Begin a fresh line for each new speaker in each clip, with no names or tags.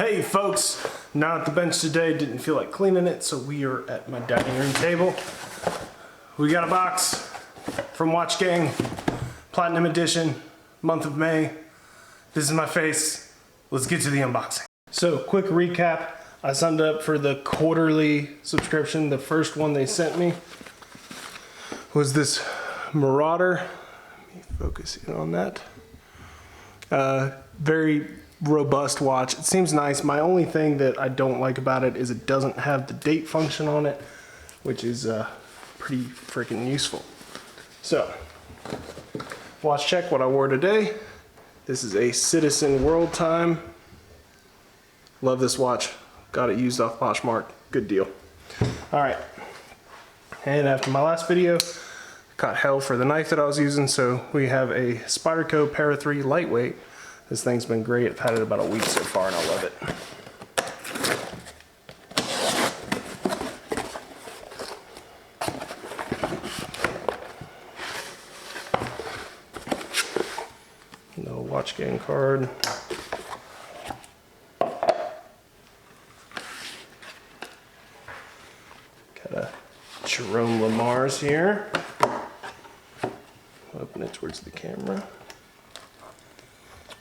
Hey folks, not at the bench today, didn't feel like cleaning it, so we are at my dining room table. We got a box from Watchgang, Platinum Edition, month of May. This is my face. Let's get to the unboxing. So, quick recap. I signed up for the quarterly subscription. The first one they sent me was this Marauder. Let me focus in on that. Very robust watch. It seems nice. My only thing that I don't like about it is it doesn't have the date function on it, which is pretty freaking useful. So, watch check what I wore today. This is a Citizen World Time. Love this watch. Got it used off Poshmark. Good deal. All right. And after my last video, caught hell for the knife that I was using, so we have a Spyderco Para 3 lightweight. This thing's been great. I've had it about a week so far and I love it. No Watchgang card. Got a Jerome Lamar's here. Open it towards the camera.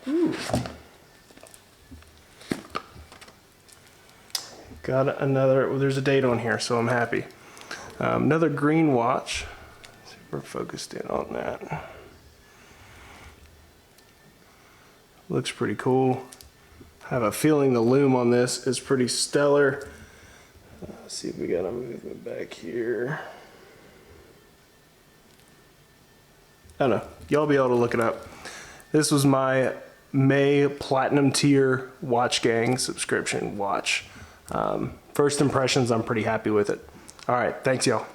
Ooh. Got another, well, there's a date on here, so I'm happy. Another green watch. Let's see if we're focused in on that. Looks pretty cool. I have a feeling the lume on this is pretty stellar. Let's see if we got a movement back here. I don't know. Y'all be able to look it up. This was my May Platinum Tier Watchgang subscription watch. First impressions, I'm pretty happy with it. All right, thanks y'all.